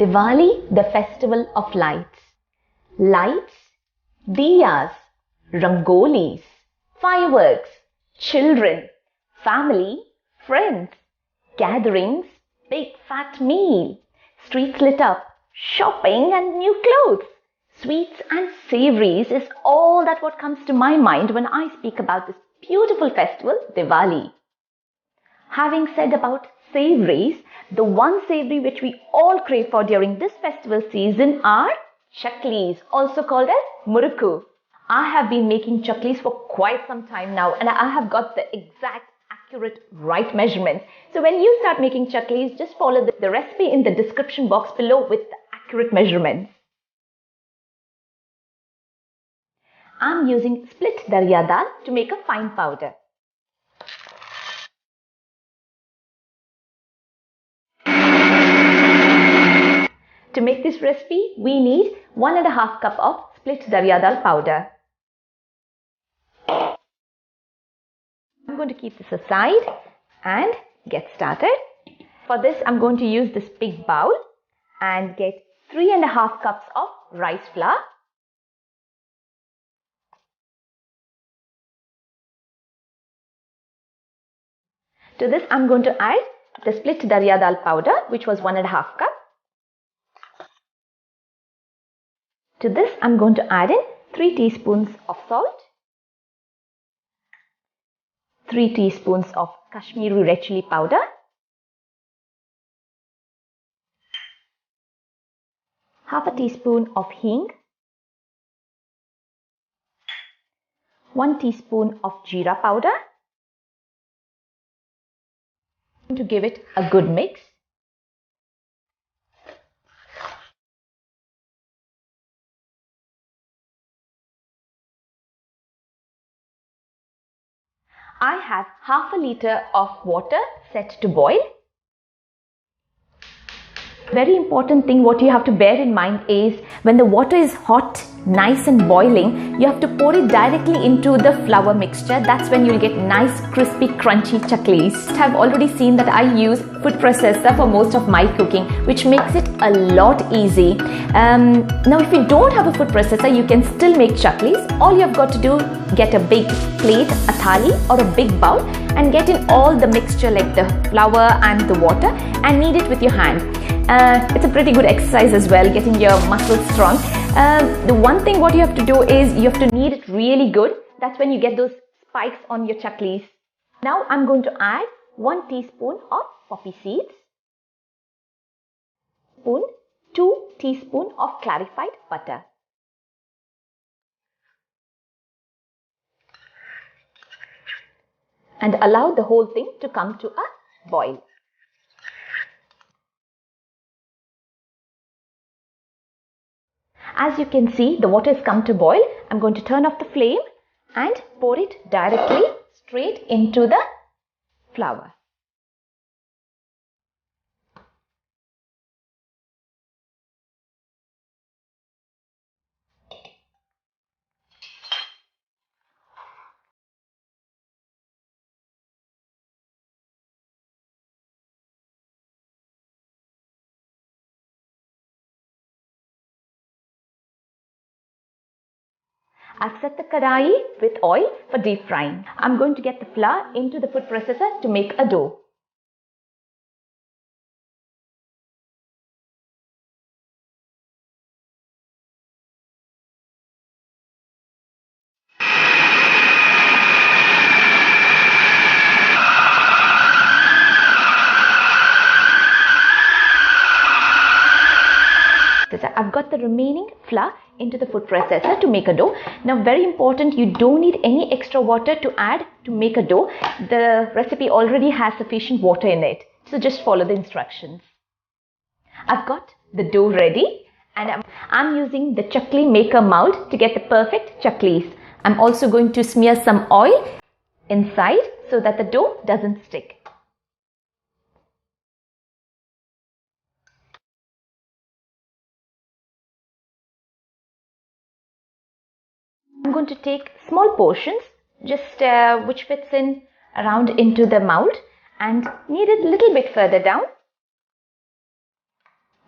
Diwali, the festival of lights. Lights, diyas, rangolis, fireworks, children, family, friends, gatherings, big fat meal, streets lit up, shopping and new clothes. Sweets and savouries is all that what comes to my mind when I speak about this beautiful festival, Diwali. Having said about savouries, the one savoury which we all crave for during this festival season are chaklis, also called as Muruku. I have been making chaklis for quite some time now and I have got the exact accurate right measurements. So when you start making chaklis, just follow the recipe in the description box below with the accurate measurements. I'm using split Dariya Dhal to make a fine powder. To make this recipe, we need 1.5 cup of split Dariya Dhal powder. I'm going to keep this aside and get started. For this, I'm going to use this big bowl and get 3.5 cups of rice flour. To this, I'm going to add the split Dariya Dhal powder, which was 1.5 cup. To this, I'm going to add in 3 teaspoons of salt, 3 teaspoons of Kashmiri red chilli powder, half a teaspoon of Hing, 1 teaspoon of Jeera powder. To give it a good mix. I have half a liter of water set to boil. Very important thing what you have to bear in mind is when the water is hot, nice and boiling, you have to pour it directly into the flour mixture. That's when you'll get nice, crispy, crunchy chaklis. I've already seen that I use food processor for most of my cooking, which makes it a lot easy. Now, if you don't have a food processor, you can still make chaklis. All you've got to do, get a big plate, a thali or a big bowl and get in all the mixture like the flour and the water and knead it with your hand. It's a pretty good exercise as well, getting your muscles strong. The one thing what you have to do is you have to knead it really good. That's when you get those spikes on your chaklis. Now I'm going to add 1 teaspoon of poppy seeds, 2 teaspoons of clarified butter. And allow the whole thing to come to a boil. As you can see, the water has come to boil. I'm going to turn off the flame and pour it directly straight into the flour. I've set the kadai with oil for deep frying. I'm going to get the flour into the food processor to make a dough. I've got the remaining flour into the food processor to make a dough. Now, very important, you don't need any extra water to add to make a dough. The recipe already has sufficient water in it. So just follow the instructions. I've got the dough ready and I'm using the chakli maker mold to get the perfect chaklis. I'm also going to smear some oil inside so that the dough doesn't stick. I'm going to take small portions, just which fits in around into the mold and knead it a little bit further down.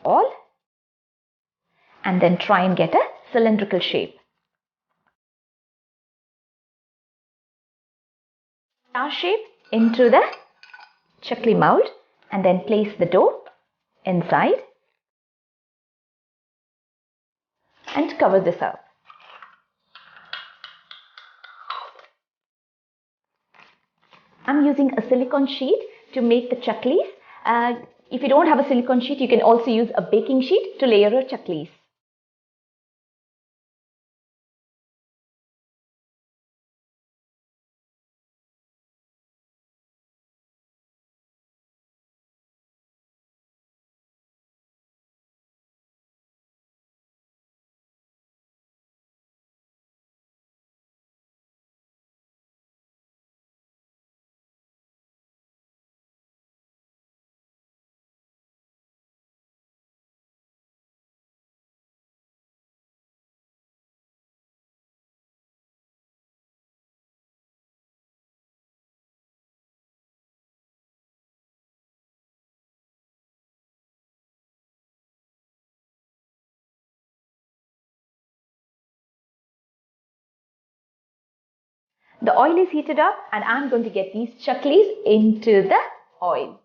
All and then try and get a cylindrical shape. Star shape into the chakli mold and then place the dough inside and cover this up. I'm using a silicone sheet to make the chaklis. If you don't have a silicone sheet, you can also use a baking sheet to layer your chaklis. The oil is heated up and I'm going to get these chaklis into the oil.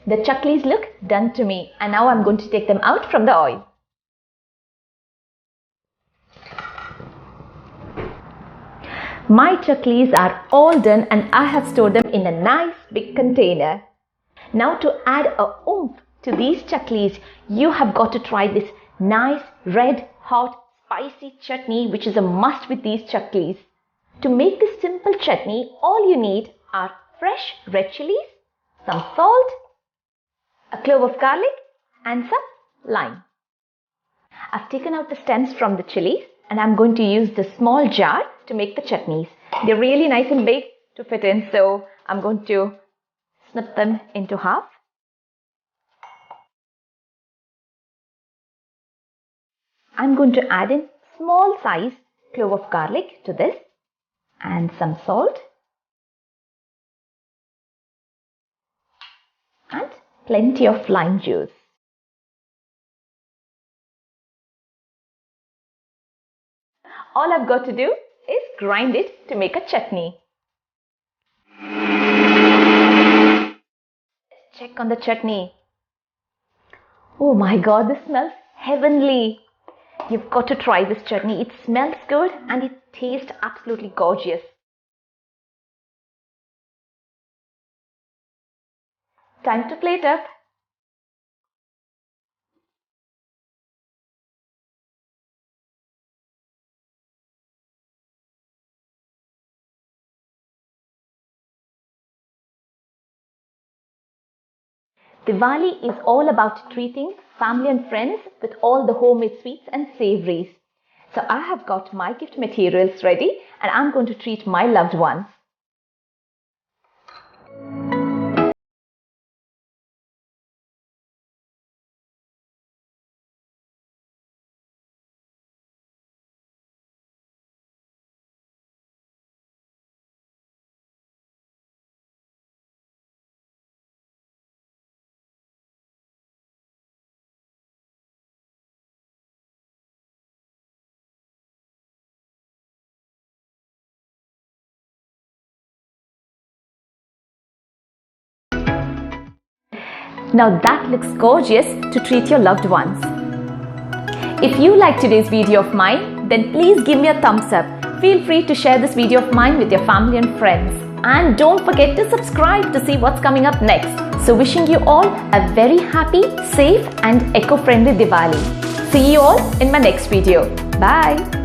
The chaklis look done to me and now I'm going to take them out from the oil. My chaklis are all done and I have stored them in a nice big container. Now to add a oomph to these chaklis, you have got to try this nice red hot spicy chutney which is a must with these chaklis. To make this simple chutney, all you need are fresh red chilies, some salt, a clove of garlic and some lime. I've taken out the stems from the chilies and I'm going to use the small jar to make the chutneys. They're really nice and big to fit in, so I'm going to snip them into half. I'm going to add in small size clove of garlic to this and some salt and plenty of lime juice. All I've got to do is grind it to make a chutney. Check on the chutney. Oh my god, this smells heavenly. You've got to try this chutney. It smells good and it tastes absolutely gorgeous. Time to plate up. Diwali is all about treating family and friends with all the homemade sweets and savouries. So I have got my gift materials ready and I'm going to treat my loved ones. Now that looks gorgeous to treat your loved ones. If you like today's video of mine, then please give me a thumbs up. Feel free to share this video of mine with your family and friends. And don't forget to subscribe to see what's coming up next. So wishing you all a very happy, safe and eco-friendly Diwali. See you all in my next video. Bye.